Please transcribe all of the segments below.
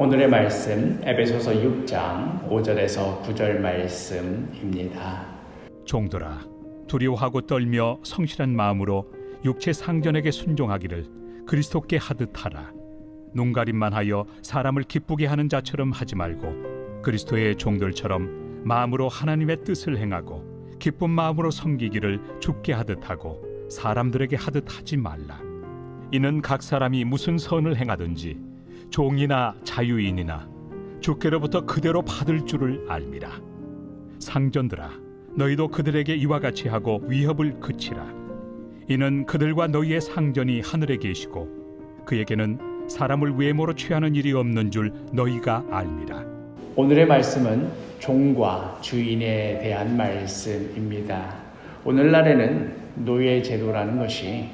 오늘의 말씀 에베소서 6장 5절에서 9절 말씀입니다. 종들아, 두려워하고 떨며 성실한 마음으로 육체 상전에게 순종하기를 그리스도께 하듯 하라. 눈가림만 하여 사람을 기쁘게 하는 자처럼 하지 말고 그리스도의 종들처럼 마음으로 하나님의 뜻을 행하고 기쁜 마음으로 섬기기를 주께 하듯 하고 사람들에게 하듯 하지 말라. 이는 각 사람이 무슨 선을 행하든지 종이나 자유인이나 주께로부터 그대로 받을 줄을 알미라. 상전들아, 너희도 그들에게 이와 같이 하고 위협을 그치라. 이는 그들과 너희의 상전이 하늘에 계시고 그에게는 사람을 외모로 취하는 일이 없는 줄 너희가 알미라. 오늘의 말씀은 종과 주인에 대한 말씀입니다. 오늘날에는 노예 제도라는 것이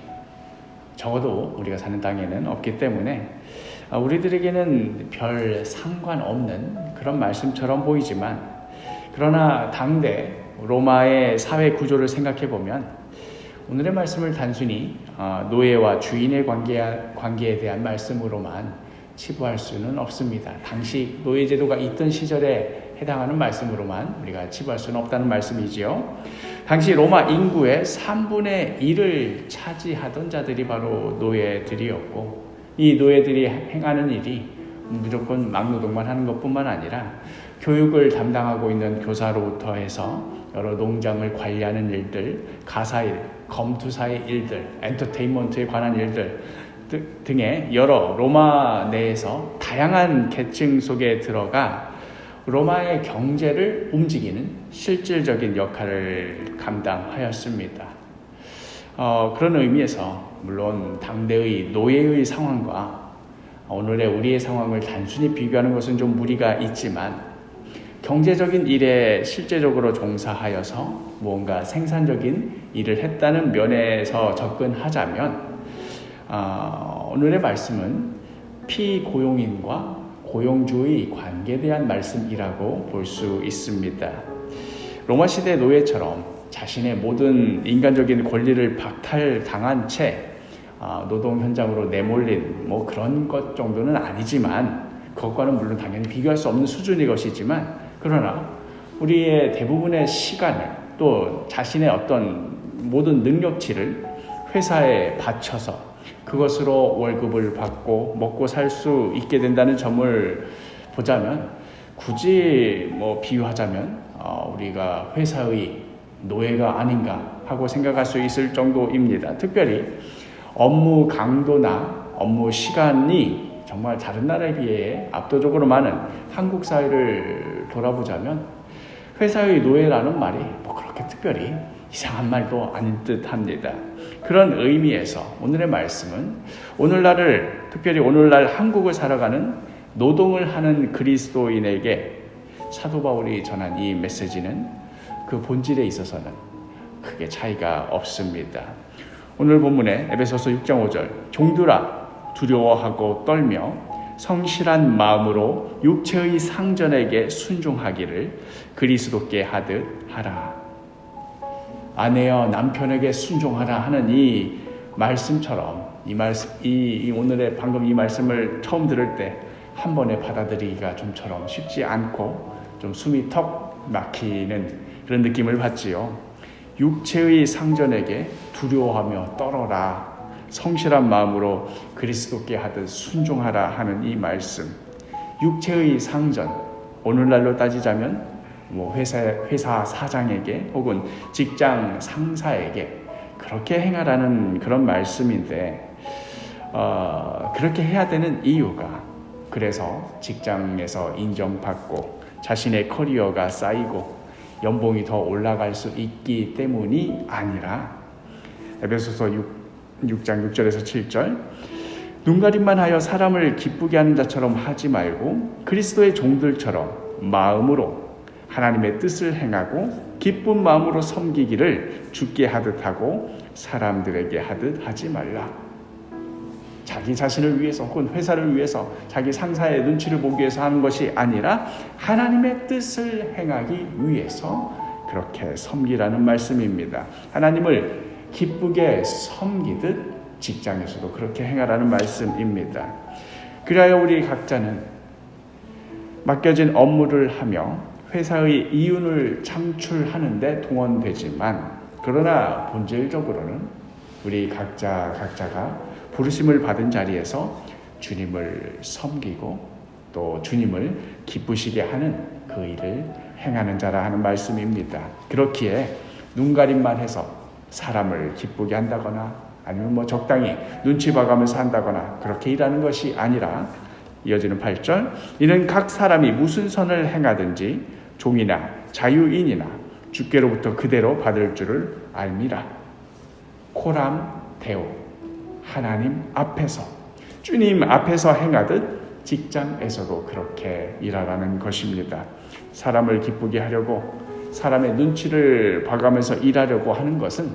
적어도 우리가 사는 땅에는 없기 때문에 우리들에게는 별 상관없는 그런 말씀처럼 보이지만, 그러나 당대 로마의 사회 구조를 생각해 보면 오늘의 말씀을 단순히 노예와 주인의 관계에 대한 말씀으로만 치부할 수는 없습니다. 당시 노예 제도가 있던 시절에 해당하는 말씀으로만 우리가 치부할 수는 없다는 말씀이지요. 당시 로마 인구의 3분의 1을 차지하던 자들이 바로 노예들이었고, 이 노예들이 행하는 일이 무조건 막노동만 하는 것뿐만 아니라 교육을 담당하고 있는 교사로부터 해서 여러 농장을 관리하는 일들, 가사일, 검투사의 일들, 엔터테인먼트에 관한 일들 등의 여러 로마 내에서 다양한 계층 속에 들어가 로마의 경제를 움직이는 실질적인 역할을 감당하였습니다. 그런 의미에서 물론 당대의 노예의 상황과 오늘의 우리의 상황을 단순히 비교하는 것은 좀 무리가 있지만, 경제적인 일에 실제적으로 종사하여서 무언가 생산적인 일을 했다는 면에서 접근하자면 오늘의 말씀은 피고용인과 고용주의 관계에 대한 말씀이라고 볼 수 있습니다. 로마 시대 노예처럼 자신의 모든 인간적인 권리를 박탈당한 채 노동 현장으로 내몰린 그런 것 정도는 아니지만, 그것과는 물론 당연히 비교할 수 없는 수준의 것이지만, 그러나 우리의 대부분의 시간을 또 자신의 어떤 모든 능력치를 회사에 바쳐서 그것으로 월급을 받고 먹고 살 수 있게 된다는 점을 보자면, 굳이 비유하자면 우리가 회사의 노예가 아닌가 하고 생각할 수 있을 정도입니다. 특별히 업무 강도나 업무 시간이 정말 다른 나라에 비해 압도적으로 많은 한국 사회를 돌아보자면 회사의 노예라는 말이 그렇게 특별히 이상한 말도 아닌 듯합니다. 그런 의미에서 오늘의 말씀은 특별히 오늘날 한국을 살아가는 노동을 하는 그리스도인에게 사도 바울이 전한 이 메시지는 그 본질에 있어서는 크게 차이가 없습니다. 오늘 본문의 에베소서 6장 5절, 종들아 두려워하고 떨며 성실한 마음으로 육체의 상전에게 순종하기를 그리스도께 하듯 하라. 아내여 남편에게 순종하라 하는 이 말씀처럼 오늘의 방금 이 말씀을 처음 들을 때 한 번에 받아들이기가 좀처럼 쉽지 않고 좀 숨이 턱 막히는 그런 느낌을 받지요. 육체의 상전에게 두려워하며 떨어라. 성실한 마음으로 그리스도께 하듯 순종하라 하는 이 말씀. 육체의 상전, 오늘날로 따지자면 회사 사장에게 혹은 직장 상사에게 그렇게 행하라는 그런 말씀인데, 그렇게 해야 되는 이유가, 그래서 직장에서 인정받고 자신의 커리어가 쌓이고 연봉이 더 올라갈 수 있기 때문이 아니라, 에베소서 6장 6절에서 7절, 눈가림만 하여 사람을 기쁘게 하는 자처럼 하지 말고 그리스도의 종들처럼 마음으로 하나님의 뜻을 행하고 기쁜 마음으로 섬기기를 주께 하듯 하고 사람들에게 하듯 하지 말라. 자기 자신을 위해서 혹은 회사를 위해서 자기 상사의 눈치를 보기 위해서 하는 것이 아니라 하나님의 뜻을 행하기 위해서 그렇게 섬기라는 말씀입니다. 하나님을 기쁘게 섬기듯 직장에서도 그렇게 행하라는 말씀입니다. 그리하여 우리 각자는 맡겨진 업무를 하며 회사의 이윤을 창출하는 데 동원되지만, 그러나 본질적으로는 우리 각자가 부르심을 받은 자리에서 주님을 섬기고 또 주님을 기쁘시게 하는 그 일을 행하는 자라 하는 말씀입니다. 그렇기에 눈가림만 해서 사람을 기쁘게 한다거나 아니면 적당히 눈치 봐가면서 한다거나 그렇게 일하는 것이 아니라, 이어지는 8절, 이는 각 사람이 무슨 선을 행하든지 종이나 자유인이나 주께로부터 그대로 받을 줄을 알미라. 코람 데오, 하나님 앞에서, 주님 앞에서 행하듯 직장에서도 그렇게 일하라는 것입니다. 사람을 기쁘게 하려고 사람의 눈치를 봐가면서 일하려고 하는 것은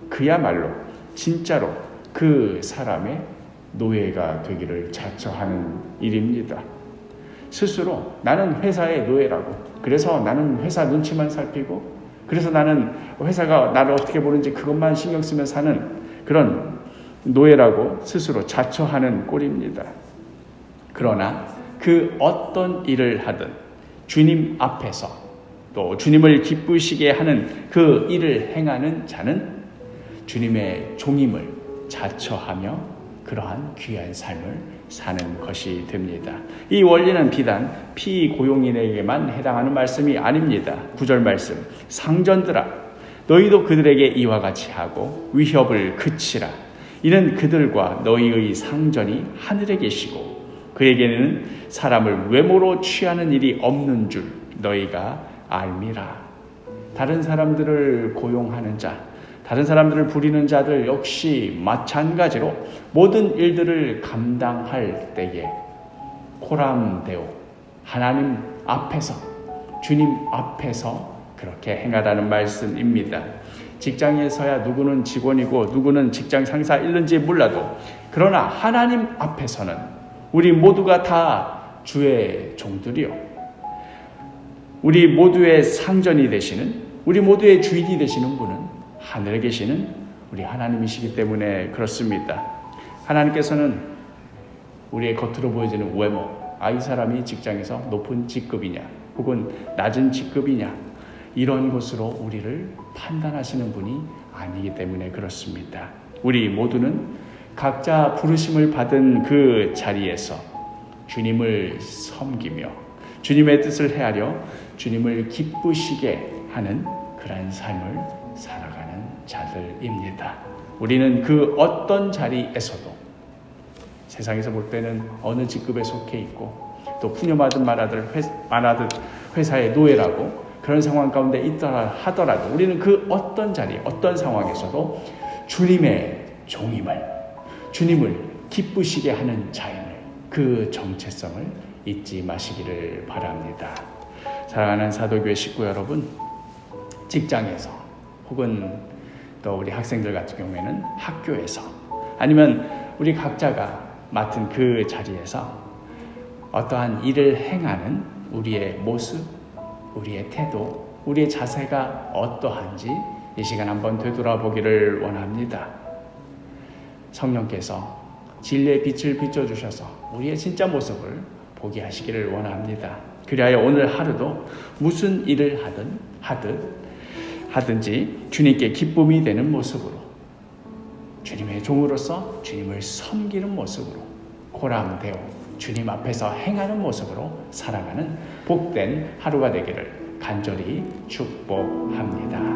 그야말로 진짜로 그 사람의 노예가 되기를 자처하는 일입니다. 스스로 나는 회사의 노예라고, 그래서 나는 회사 눈치만 살피고, 그래서 나는 회사가 나를 어떻게 보는지 그것만 신경 쓰며 사는 그런 노예라고 스스로 자처하는 꼴입니다. 그러나 그 어떤 일을 하든 주님 앞에서 또 주님을 기쁘시게 하는 그 일을 행하는 자는 주님의 종임을 자처하며 그러한 귀한 삶을 사는 것이 됩니다. 이 원리는 비단 피고용인에게만 해당하는 말씀이 아닙니다. 9절 말씀, 상전들아 너희도 그들에게 이와 같이 하고 위협을 그치라. 이는 그들과 너희의 상전이 하늘에 계시고 그에게는 사람을 외모로 취하는 일이 없는 줄 너희가 알미라. 다른 사람들을 고용하는 자, 다른 사람들을 부리는 자들 역시 마찬가지로 모든 일들을 감당할 때에 코람데오, 하나님 앞에서, 주님 앞에서 그렇게 행하라는 말씀입니다. 직장에서야 누구는 직원이고 누구는 직장 상사일는지 몰라도, 그러나 하나님 앞에서는 우리 모두가 다 주의 종들이요, 우리 모두의 상전이 되시는, 우리 모두의 주인이 되시는 분은 하늘에 계시는 우리 하나님이시기 때문에 그렇습니다. 하나님께서는 우리의 겉으로 보여지는 외모, 이 사람이 직장에서 높은 직급이냐 혹은 낮은 직급이냐, 이런 것으로 우리를 판단하시는 분이 아니기 때문에 그렇습니다. 우리 모두는 각자 부르심을 받은 그 자리에서 주님을 섬기며 주님의 뜻을 헤아려 주님을 기쁘시게 하는 그러한 삶을 살아가는 자들입니다. 우리는 그 어떤 자리에서도 세상에서 볼 때는 어느 직급에 속해 있고 또 푸념하듯 말하듯 회사의 노예라고 그런 상황 가운데 있더라 하더라도, 우리는 그 어떤 자리, 어떤 상황에서도 주님의 종임을, 주님을 기쁘시게 하는 자임을, 그 정체성을 잊지 마시기를 바랍니다. 사랑하는 사도교회 식구 여러분, 직장에서 혹은 또 우리 학생들 같은 경우에는 학교에서, 아니면 우리 각자가 맡은 그 자리에서 어떠한 일을 행하는 우리의 모습, 우리의 태도, 우리의 자세가 어떠한지 이 시간 한번 되돌아보기를 원합니다. 성령께서 진리의 빛을 비춰주셔서 우리의 진짜 모습을 보게 하시기를 원합니다. 그리하여 오늘 하루도 무슨 일을 하든지 주님께 기쁨이 되는 모습으로, 주님의 종으로서 주님을 섬기는 모습으로, 코람데오, 주님 앞에서 행하는 모습으로 살아가는 복된 하루가 되기를 간절히 축복합니다.